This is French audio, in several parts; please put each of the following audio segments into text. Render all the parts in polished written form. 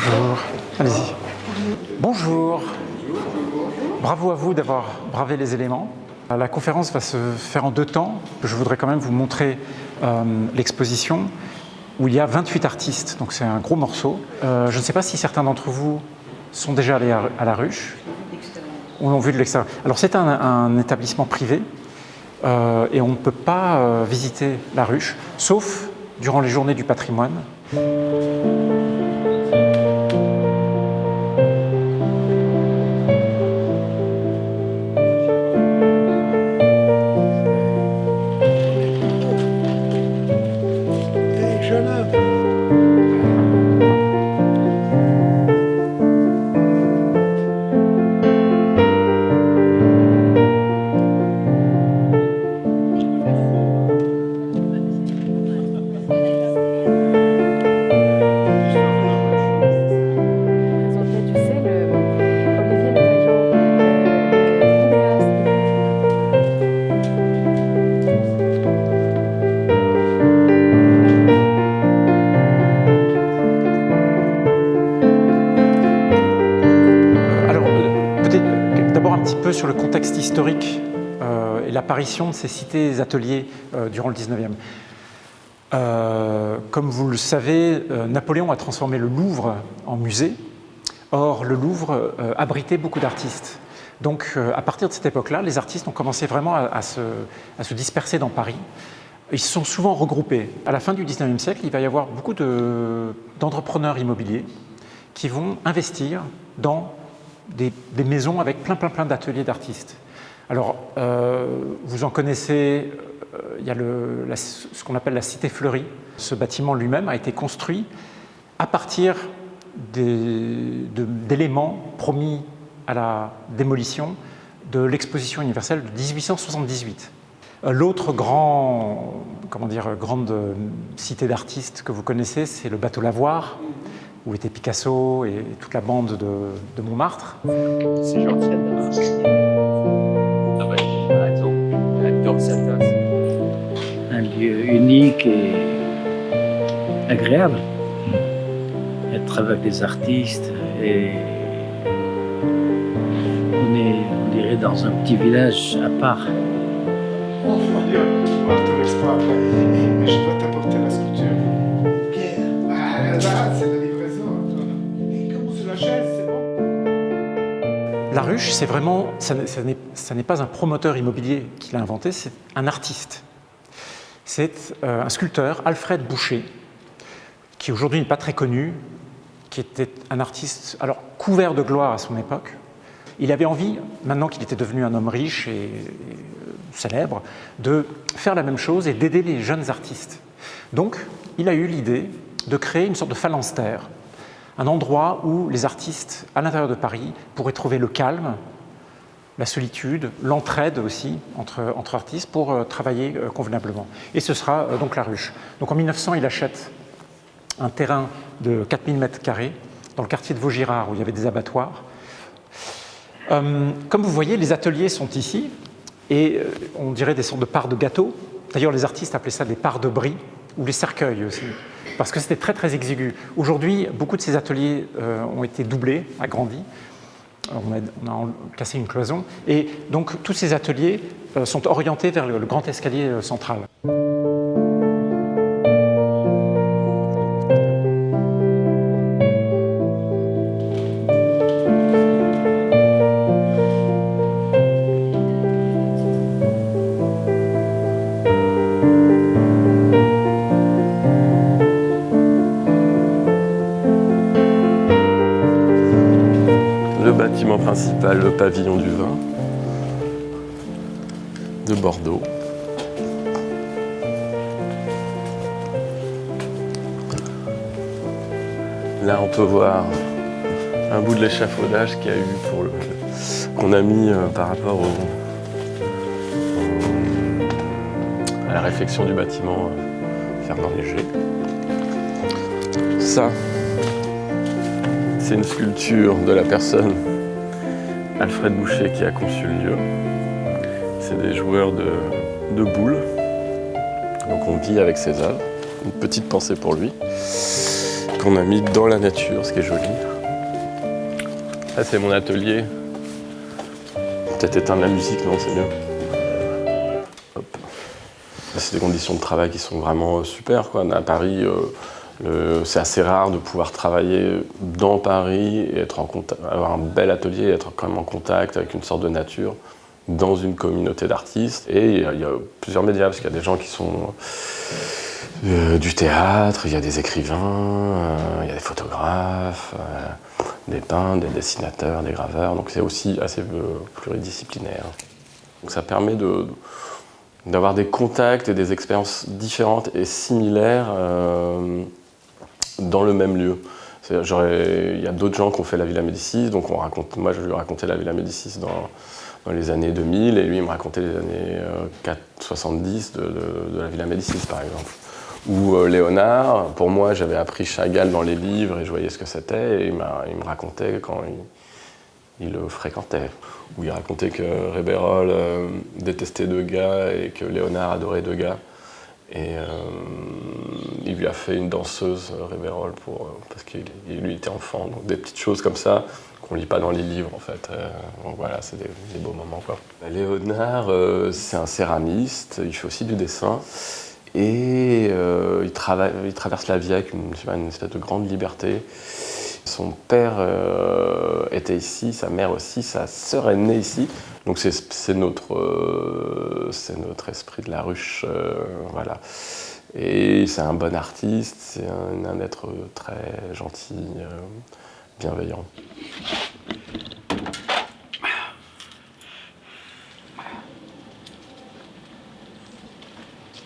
Bonjour, allez-y. Bonjour. Bravo à vous d'avoir bravé les éléments. La conférence va se faire en 2 temps. Je voudrais quand même vous montrer l'exposition où il y a 28 artistes, donc c'est un gros morceau. Je ne sais pas si certains d'entre vous sont déjà allés à la Ruche ou l'ont vu de l'extérieur. Alors c'est un établissement privé et on ne peut pas visiter la Ruche, sauf durant les journées du patrimoine. Sur le contexte historique et l'apparition de ces cités-ateliers durant le 19e. Comme vous le savez, Napoléon a transformé le Louvre en musée. Or, le Louvre abritait beaucoup d'artistes. Donc, à partir de cette époque-là, les artistes ont commencé vraiment à se disperser dans Paris. Ils se sont souvent regroupés. À la fin du 19e siècle, il va y avoir beaucoup d'entrepreneurs immobiliers qui vont investir dans des maisons avec plein d'ateliers d'artistes. Alors, vous en connaissez, il y a ce qu'on appelle la Cité Fleurie. Ce bâtiment lui-même a été construit à partir d'éléments promis à la démolition de l'exposition universelle de 1878. L'autre grande cité d'artistes que vous connaissez, c'est le bateau Lavoir, où était Picasso et toute la bande de Montmartre. C'est gentil. Un lieu unique et agréable. Être avec des artistes et on dirait dans un petit village à part. Oh mon Dieu, on va te l'exploit après, mais je dois t'apporter la sculpture. C'est la livraison. Et comment c'est la chaise, c'est bon? La Ruche, c'est vraiment, ça n'est pas un promoteur immobilier qui l'a inventé, c'est un artiste. C'est un sculpteur, Alfred Boucher, qui aujourd'hui n'est pas très connu, qui était un artiste, alors couvert de gloire à son époque. Il avait envie, maintenant qu'il était devenu un homme riche et célèbre, de faire la même chose et d'aider les jeunes artistes. Donc, il a eu l'idée de créer une sorte de phalanstère, un endroit où les artistes à l'intérieur de Paris pourraient trouver le calme, la solitude, l'entraide aussi entre artistes pour travailler convenablement. Et ce sera donc la Ruche. Donc en 1900, il achète un terrain de 4000 m² dans le quartier de Vaugirard où il y avait des abattoirs. Comme vous voyez, les ateliers sont ici et on dirait des sortes de parts de gâteau. D'ailleurs, les artistes appelaient ça des parts de brie ou les cercueils aussi, parce que c'était très exigu. Aujourd'hui, beaucoup de ces ateliers ont été doublés, agrandis. On a cassé une cloison. Et donc, tous ces ateliers sont orientés vers le grand escalier central. Bâtiment principal, le pavillon du vin de Bordeaux. Là, on peut voir un bout de l'échafaudage qu'il y a eu qu'on a mis par rapport à la réfection du bâtiment Fernand Léger. Ça, c'est une sculpture de la personne Alfred Boucher qui a conçu le lieu. C'est des joueurs de boules. Donc on vit avec ses œuvres. Une petite pensée pour lui. qu'on a mis dans la nature, ce qui est joli. Ça, c'est mon atelier. Peut-être éteindre la musique, non, c'est mieux. Hop. C'est des conditions de travail qui sont vraiment super, quoi. À Paris, c'est assez rare de pouvoir travailler dans Paris et être en contact, avoir un bel atelier et être quand même en contact avec une sorte de nature dans une communauté d'artistes. Et il y a plusieurs médias, parce qu'il y a des gens qui sont du théâtre, il y a des écrivains, il y a des photographes, des peintres, des dessinateurs, des graveurs. Donc c'est aussi assez pluridisciplinaire. Donc ça permet d'avoir des contacts et des expériences différentes et similaires dans le même lieu. Il y a d'autres gens qui ont fait la Villa Médicis, donc moi je lui racontais la Villa Médicis dans les années 2000, et lui il me racontait les années 70 de la Villa Médicis par exemple. Ou Léonard, pour moi j'avais appris Chagall dans les livres et je voyais ce que c'était, et il me racontait quand il le fréquentait. Où il racontait que Réberol détestait Degas et que Léonard adorait Degas. Et il lui a fait une danseuse, Réberol, parce qu'il lui était enfant. Donc des petites choses comme ça qu'on lit pas dans les livres en fait. Donc voilà, c'est des beaux moments, quoi. Léonard, c'est un céramiste, il fait aussi du dessin. Et il traverse la vie avec une espèce de grande liberté. Son père était ici, sa mère aussi, sa sœur est née ici. Donc c'est notre esprit de la ruche, voilà. Et c'est un bon artiste, c'est un être très gentil, bienveillant.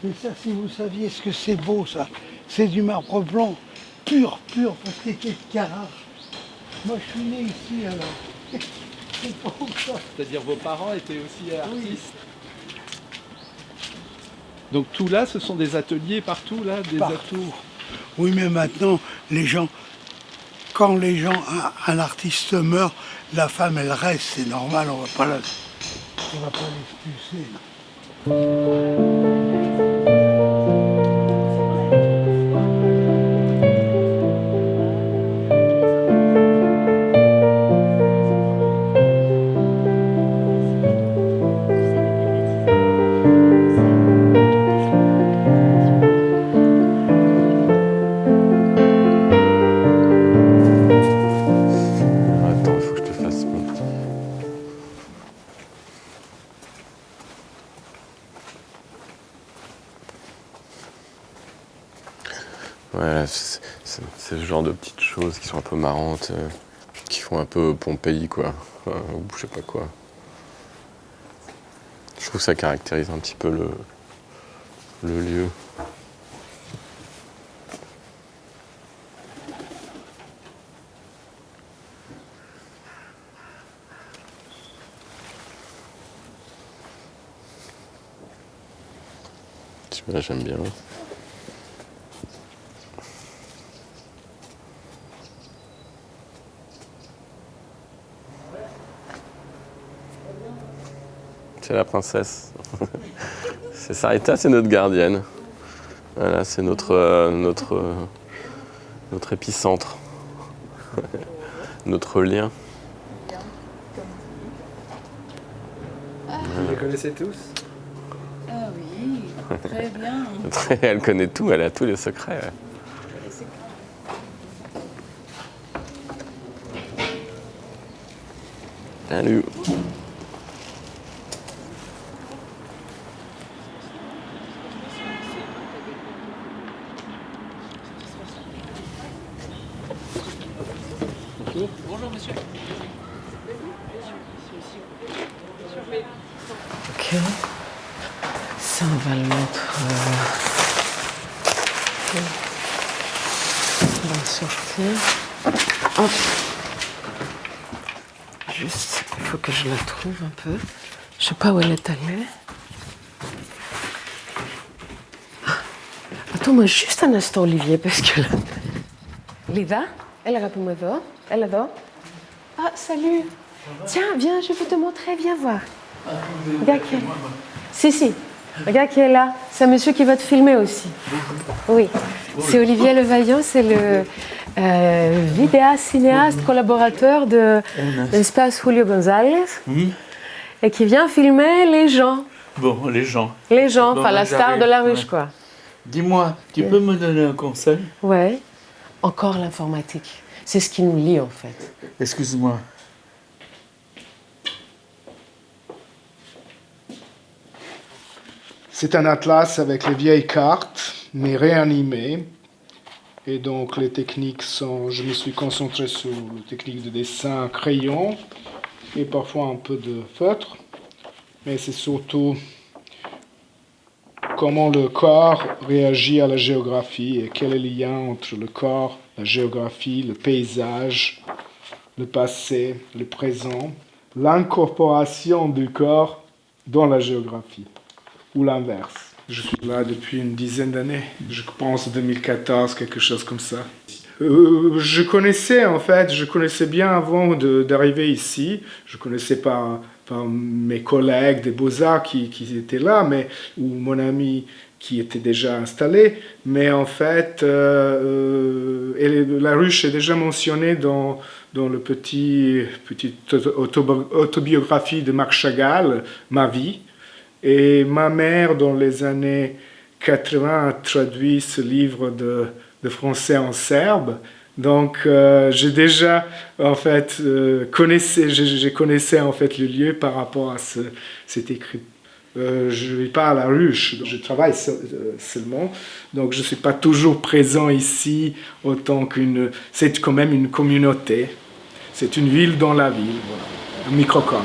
Mais ça, si vous saviez ce que c'est beau, ça, c'est du marbre blanc, pur, parce qu'il était de Carrare. Moi, je suis né ici, alors. C'est pour ça. C'est-à-dire vos parents étaient aussi artistes. Oui. Donc tout là, ce sont des ateliers partout, là, des partout. Oui, mais maintenant, quand un artiste meurt, la femme, elle reste, c'est normal, on va pas l'expulser. Ouais, c'est le genre de petites choses qui sont un peu marrantes, qui font un peu Pompéi, quoi, ou je sais pas quoi. Je trouve que ça caractérise un petit peu le lieu. Celui-là, j'aime bien. C'est la princesse. C'est Sarita, c'est notre gardienne. Voilà, c'est notre épicentre. Notre lien. Vous les connaissez tous? Ah oui, très bien. Elle connaît tout, elle a tous les secrets. Ouais. Salut. Bonjour monsieur. Ok. Ça, on va le mettre. On va le sortir. Hop. Juste, il faut que je la trouve un peu. Je sais pas où elle est allée. Attends-moi juste un instant, Olivier, parce que là... Lida, elle a me voir. Elle adore. Ah, salut. Tiens, viens, je vais te montrer, viens voir. Regarde qui est là. Si. Regarde qui est là. C'est un monsieur qui va te filmer aussi. Oui. C'est Olivier Levaillant, c'est vidéaste, cinéaste, collaborateur de l'espace Julio González, et qui vient filmer les gens. Bon, les gens. Les gens, Bon, enfin la star de la ruche, quoi. Dis-moi, tu peux me donner un conseil? Ouais. Encore l'informatique. C'est ce qui nous lie, en fait. Excuse-moi. C'est un atlas avec les vieilles cartes, mais réanimées. Et donc les techniques sont, je me suis concentré sur les techniques de dessin crayon et parfois un peu de feutre. Mais c'est surtout comment le corps réagit à la géographie et quel est le lien entre le corps, la géographie, le paysage, le passé, le présent, l'incorporation du corps dans la géographie, ou l'inverse. Je suis là depuis une dizaine d'années, je pense 2014, quelque chose comme ça. Je connaissais bien avant d'arriver ici, je connaissais par mes collègues des Beaux-Arts qui étaient là, ou mon ami qui était déjà installé, mais en fait, la ruche est déjà mentionnée dans le petite autobiographie de Marc Chagall, Ma vie. Et ma mère, dans les années 80, a traduit ce livre de français en serbe. Donc, j'ai déjà, en fait, je connaissais en fait le lieu par rapport à cet écrit. Je ne vis pas à la ruche, je travaille seulement, donc je ne suis pas toujours présent ici autant c'est quand même une communauté. C'est une ville dans la ville, voilà, un microcosme.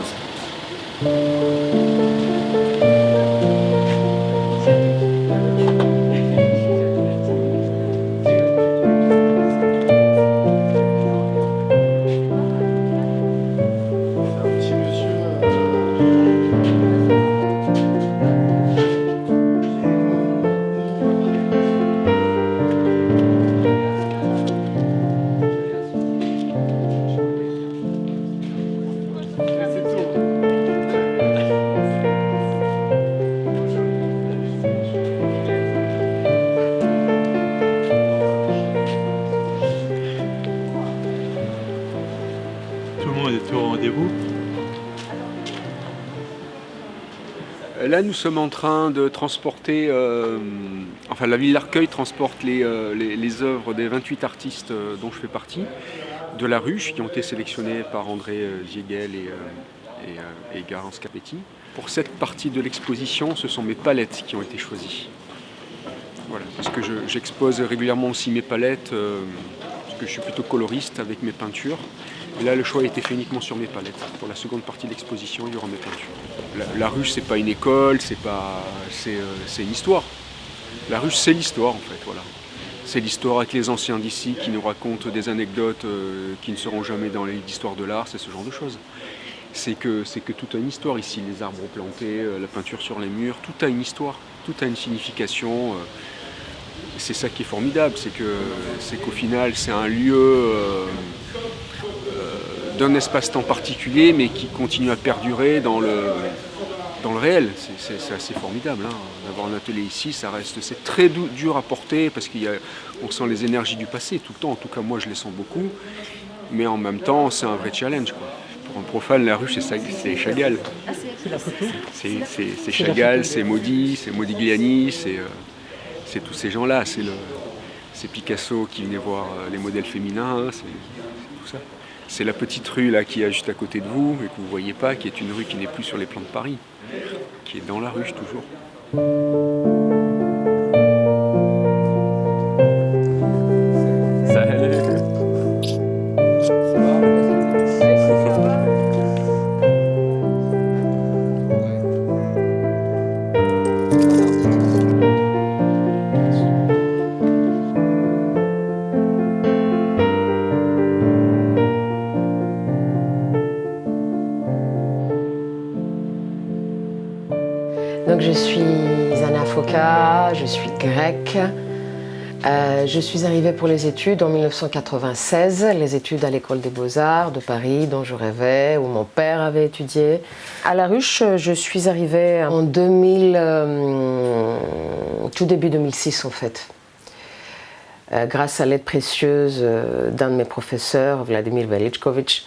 Là, nous sommes en train de transporter, la ville d'Arcueil transporte les œuvres des 28 artistes dont je fais partie, de la ruche, qui ont été sélectionnés par André Ziegel et Garance Capetti. Pour cette partie de l'exposition, ce sont mes palettes qui ont été choisies. Voilà, parce que j'expose régulièrement aussi mes palettes, parce que je suis plutôt coloriste avec mes peintures. Et là, le choix a été fait uniquement sur mes palettes. Pour la seconde partie de l'exposition, il y aura mes peintures. La ruche, c'est pas une école, c'est une histoire. La ruche, c'est l'histoire, en fait, voilà. C'est l'histoire avec les anciens d'ici qui nous racontent des anecdotes qui ne seront jamais dans les livres d'histoire de l'art, c'est ce genre de choses. C'est que tout a une histoire ici, les arbres plantés, la peinture sur les murs, tout a une histoire, tout a une signification. C'est ça qui est formidable, c'est qu'au final, c'est un lieu d'un espace-temps particulier, mais qui continue à perdurer dans le réel. C'est assez formidable, hein. D'avoir un atelier ici, c'est très dur à porter, parce qu'on sent les énergies du passé tout le temps, en tout cas moi je les sens beaucoup, mais en même temps c'est un vrai challenge, quoi. Pour un profane, la ruche, c'est Chagall. C'est Chagall, c'est Modigliani, c'est tous ces gens-là. C'est Picasso qui venait voir les modèles féminins, c'est tout ça. C'est la petite rue là qui est juste à côté de vous et que vous ne voyez pas, qui est une rue qui n'est plus sur les plans de Paris, qui est dans la ruche toujours. Donc je suis Anna Foka, je suis grecque. Je suis arrivée pour les études en 1996, les études à l'école des Beaux-Arts de Paris, dont je rêvais, où mon père avait étudié. À la ruche, je suis arrivée en tout début 2006 en fait. grâce à l'aide précieuse d'un de mes professeurs, Vladimir Velichkovitch,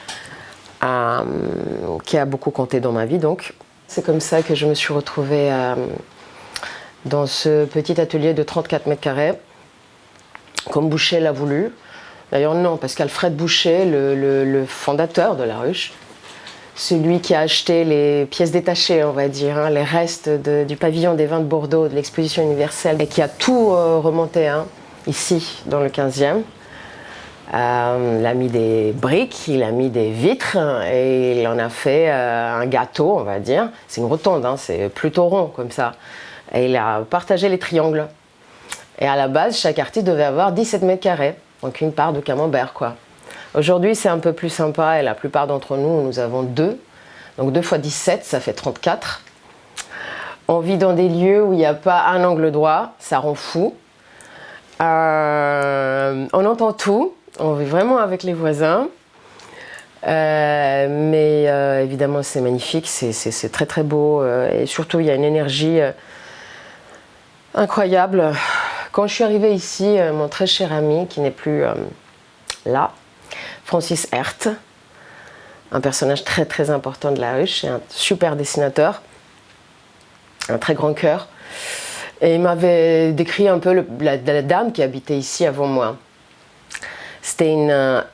qui a beaucoup compté dans ma vie. Donc, c'est comme ça que je me suis retrouvée dans ce petit atelier de 34 mètres carrés, comme Boucher l'a voulu. D'ailleurs non, parce qu'Alfred Boucher, le fondateur de la ruche, celui qui a acheté les pièces détachées, on va dire, hein, les restes du pavillon des vins de Bordeaux, de l'exposition universelle, et qui a tout remonté ici, dans le 15e. Il a mis des briques, il a mis des vitres, et il en a fait un gâteau, on va dire. C'est une rotonde, hein, c'est plutôt rond comme ça. Et il a partagé les triangles. Et à la base, chaque artiste devait avoir 17 mètres carrés, donc une part de camembert, quoi. Aujourd'hui, c'est un peu plus sympa et la plupart d'entre nous, nous avons 2. Donc 2 fois 17, ça fait 34. On vit dans des lieux où il n'y a pas un angle droit, ça rend fou. On entend tout, on vit vraiment avec les voisins. Mais évidemment, c'est magnifique, c'est très très beau. Et surtout, il y a une énergie incroyable. Quand je suis arrivée ici, mon très cher ami, qui n'est plus là, Francis Herth, un personnage très très important de la ruche, un super dessinateur, un très grand cœur. Et il m'avait décrit un peu la dame qui habitait ici avant moi. C'était une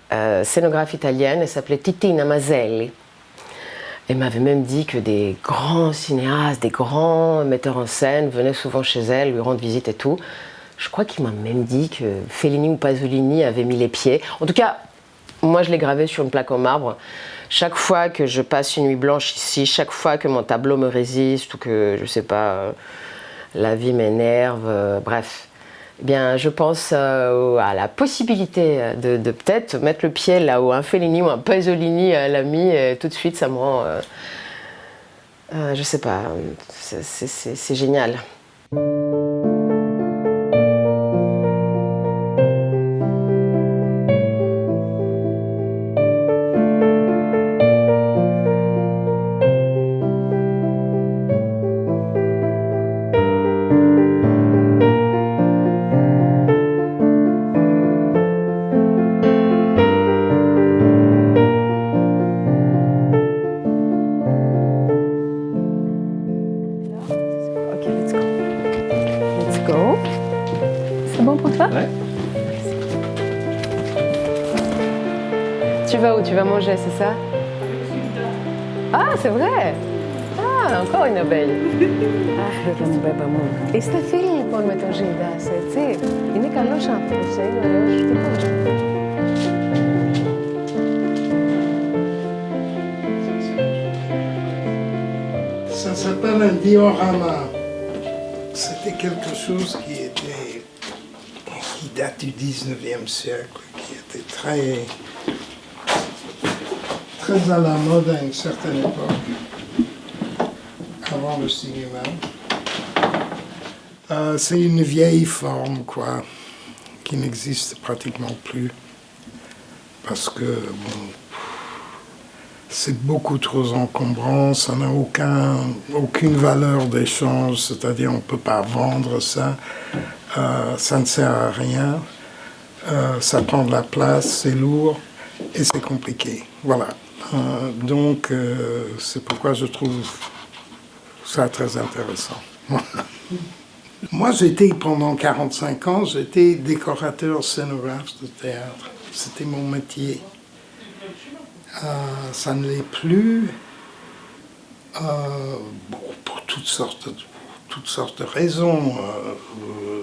scénographe italienne, elle s'appelait Titina Maselli. Elle m'avait même dit que des grands cinéastes, des grands metteurs en scène venaient souvent chez elle, lui rendre visite et tout. Je crois qu'il m'a même dit que Fellini ou Pasolini avaient mis les pieds. En tout cas, moi, je l'ai gravé sur une plaque en marbre. Chaque fois que je passe une nuit blanche ici, chaque fois que mon tableau me résiste ou que, je sais pas, la vie m'énerve, bref, eh bien, je pense à la possibilité de peut-être mettre le pied là où un Fellini ou un Pasolini l'a mis. Et tout de suite, ça me rend, je sais pas, c'est génial. C'est bon pour toi? Ouais. Tu vas où? Tu vas manger, c'est ça? Ah, c'est vrai! Ah, encore une abeille! Είστε φίλοι λοιπόν με τον Ζήλντας, έτσι? Είναι καλός άνθρωπος, είναι ωραίος τύπος. Ça s'appelle un diorama. C'était quelque chose qui date du 19e siècle, qui était très à la mode à une certaine époque, avant le cinéma. C'est une vieille forme, quoi, qui n'existe pratiquement plus, parce que bon, c'est beaucoup trop encombrant, ça n'a aucune valeur d'échange, c'est-à-dire on ne peut pas vendre ça, ça ne sert à rien, ça prend de la place, c'est lourd et c'est compliqué. Voilà. Donc c'est pourquoi je trouve ça très intéressant. Moi j'étais pendant 45 ans, j'étais décorateur scénographe de théâtre, c'était mon métier. Ça ne l'est plus, pour toutes sortes de raisons.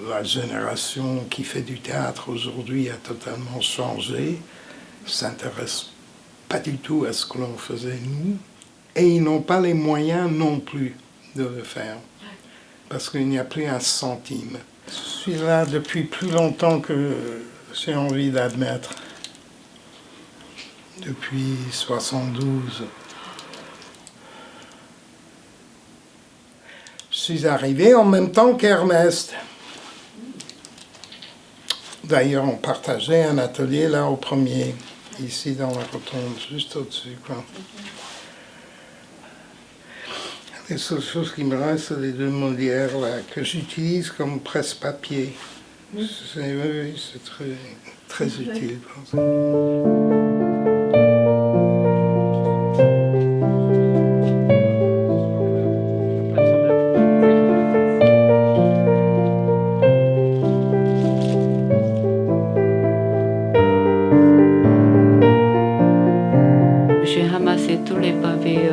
La génération qui fait du théâtre aujourd'hui a totalement changé, ne s'intéresse pas du tout à ce que l'on faisait nous, et ils n'ont pas les moyens non plus de le faire, parce qu'il n'y a plus un centime. Je suis là depuis plus longtemps que j'ai envie d'admettre. Depuis 72. Je suis arrivé en même temps qu'Ernest. D'ailleurs, on partageait un atelier là au premier, ici dans la rotonde, juste au-dessus, quoi. Les seules choses qui me restent, c'est les 2 Molières là, que j'utilise comme presse-papier. Oui, c'est très utile. Je pense. J'ai ramassé tous les pavés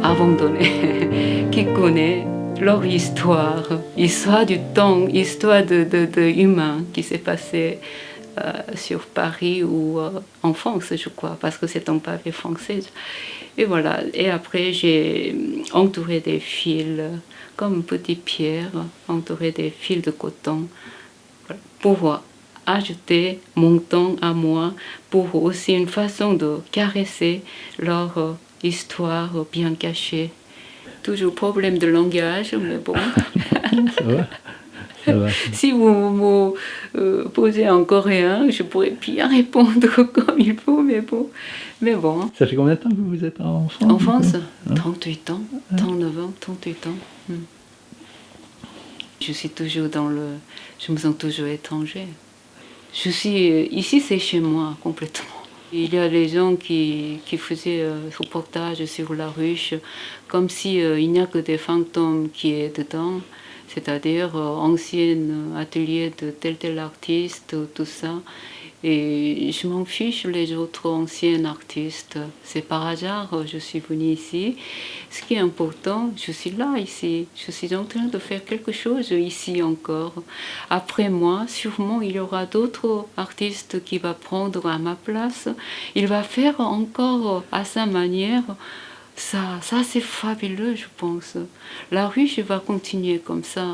abandonnés qui connaissent leur histoire, histoire du temps, histoire de humain qui s'est passé sur Paris ou en France, je crois, parce que c'est un pavé français. Et voilà. Et après, j'ai entouré des fils, comme petites pierres, entouré des fils de coton, pour ajouter mon temps à moi, pour aussi une façon de caresser leur histoire bien cachée. Toujours problème de langage, mais bon. Ça va. Ça va. Si vous me posez en coréen, je pourrais bien répondre comme il faut, mais bon. Mais bon. Ça fait combien de temps que vous êtes en France? En France, 38 ans, 39 ans, 38 ans. Je suis toujours je me sens toujours étranger. Je suis ici, c'est chez moi complètement. Il y a des gens qui faisaient ce reportage sur la ruche, comme il n'y a que des fantômes qui est dedans, c'est-à-dire ancien atelier de tel artiste, tout ça. Et je m'en fiche les autres anciens artistes. C'est par hasard, je suis venue ici. Ce qui est important, je suis là ici. Je suis en train de faire quelque chose ici encore. Après moi, sûrement, il y aura d'autres artistes qui vont prendre à ma place. Il va faire encore à sa manière. Ça c'est fabuleux, je pense. La ruche va continuer comme ça.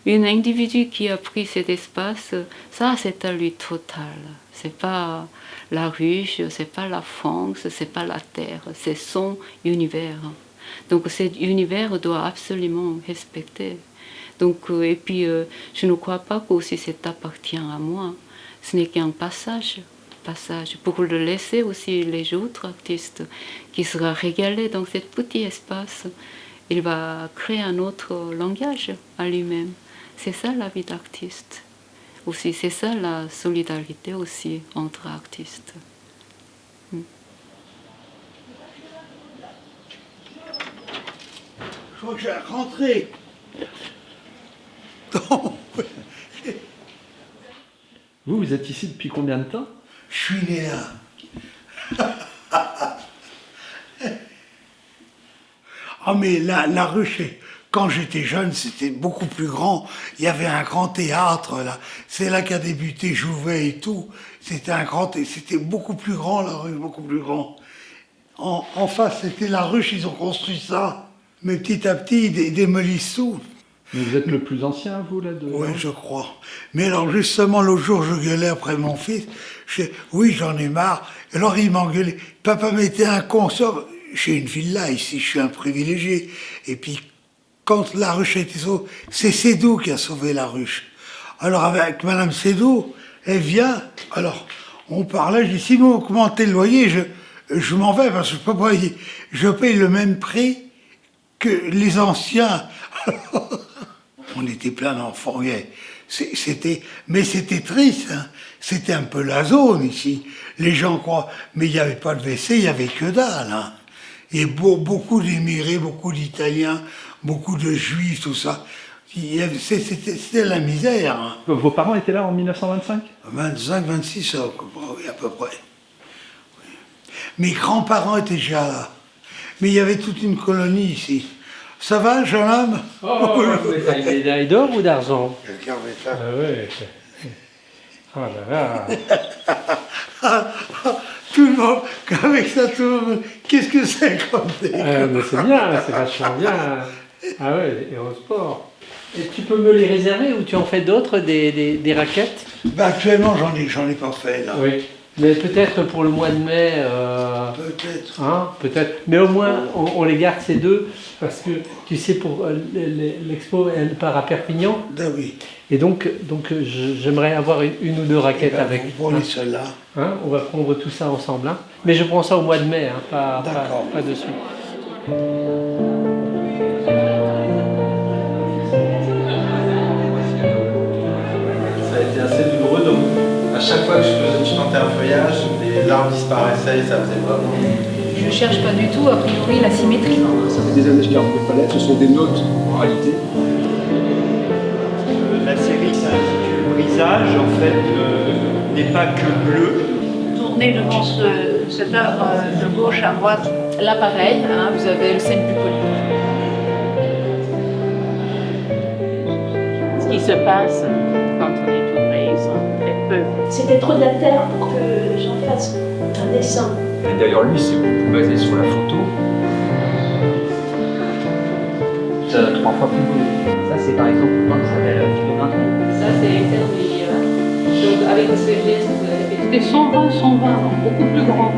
Un individu qui a pris cet espace, ça c'est à lui total. C'est pas la ruche, c'est pas la France, c'est pas la terre, c'est son univers. Donc cet univers doit absolument respecter. Donc et puis je ne crois pas que aussi cet appartient à moi. Ce n'est qu'un passage pour le laisser aussi les autres artistes qui sera régalé dans cet petit espace. Il va créer un autre langage à lui-même. C'est ça la vie d'artiste. Aussi, c'est ça la solidarité aussi entre artistes. Je crois que j'ai rentré. Vous êtes ici depuis combien de temps? Je suis né là. Ah mais la ruche, quand j'étais jeune, c'était beaucoup plus grand. Il y avait un grand théâtre là. C'est là qu'a débuté Jouvet et tout. C'était c'était beaucoup plus grand la ruche, beaucoup plus grand. En face, c'était la ruche, ils ont construit ça. Mais petit à petit, ils démolissent tout. Mais vous êtes le plus ancien, vous, là-dedans? Oui, je crois. Mais alors, justement, l'autre jour, je gueulais après mon fils. Oui, j'en ai marre. Et alors, il m'engueulait. Papa mettait un consort. J'ai une villa ici, je suis un privilégié. Et puis, quand la ruche a été sauvée, c'est Sédou qui a sauvé la ruche. Alors, avec Madame Sédou, elle vient. Alors, on parlait, je dis, si vous augmentez le loyer, je m'en vais parce que je paye le même prix que les anciens. On était plein d'enfants, mais c'était triste, hein. C'était un peu la zone ici. Les gens croient, mais il n'y avait pas de WC, il n'y avait que dalle. Hein. Et beaucoup d'émigrés, beaucoup d'Italiens, beaucoup de Juifs, tout ça. C'était la misère. Hein. Vos parents étaient là en 1925? 25, 26, oui, à peu près. Oui. Mes grands-parents étaient déjà là. Mais il y avait toute une colonie ici. Ça va, jeune homme? Oh, t'as une médaille d'or ou d'argent? Je garde ça. Ah ouais. Oh là là. Tout le monde, avec ça, tout le monde, qu'est-ce que c'est comme des... Mais c'est bien, c'est vachement bien. Ah ouais, Hérosport. Et tu peux me les réserver ou tu en fais d'autres, des raquettes? Ben actuellement, j'en ai pas fait, là. Oui. Mais peut-être pour le mois de mai. Peut-être. Hein, peut-être. Mais au moins, on les garde ces deux, parce que tu sais, pour l'expo, elle part à Perpignan. Ben oui. Et donc j'aimerais avoir une ou deux raquettes avec. Vous prenez celle-là. Hein, on va prendre tout ça ensemble. Hein. Mais je prends ça au mois de mai, hein, pas de suite. couleurs disparaissaient, ça faisait vraiment... Je cherche pas du tout, a priori, la symétrie. Ça fait des années que je garde mes palettes, ce sont des notes en réalité. La série s'intitule Brisage, en fait, n'est pas que bleu. Tournez devant cette œuvre de gauche à droite. Là, pareil, hein, vous avez le scène du poly. Ce qui se passe quand on est tout près, ils sont très peu. C'était trop de la terre pour que j'en fasse un dessin. Et d'ailleurs, lui, c'est beaucoup basé sur la photo. C'est 3 fois plus beau. Ça, c'est par exemple le plan qui s'appelle Philodendron. Ça, c'est intermédiaire. Donc, avec le CGS, vous avez fait. C'était 120, beaucoup plus grand.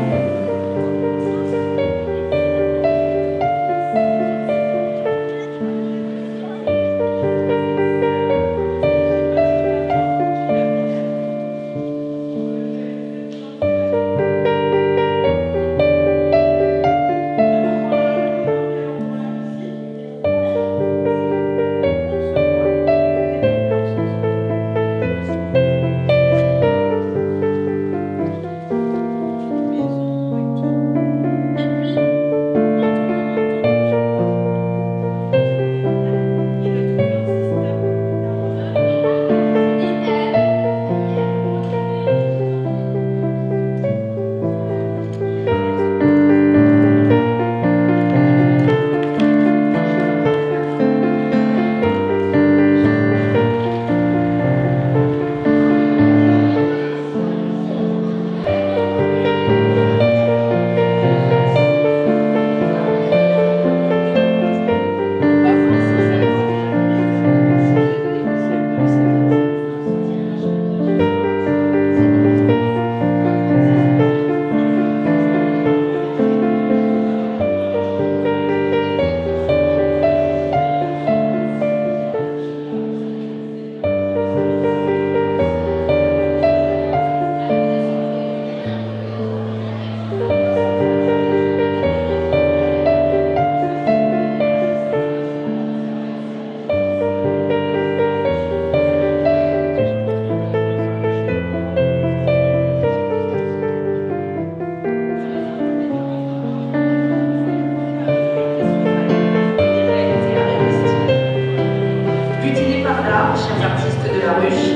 Chers artistes de la ruche,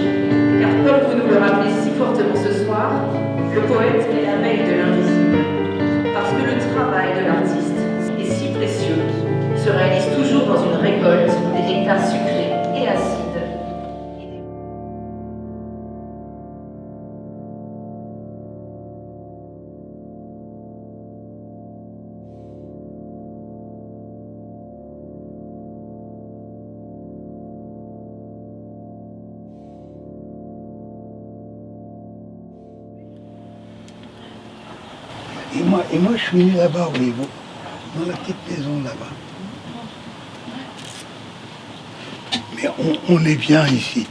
car comme vous nous le rappelez si fortement ce soir, le poète est la veille de l'invisible. Parce que le travail de l'artiste est si précieux, se réalise toujours dans une récolte des nectars sucrés et acides. Et moi, je suis né là-bas, voyez-vous, dans la petite maison là-bas. Mais on est bien ici.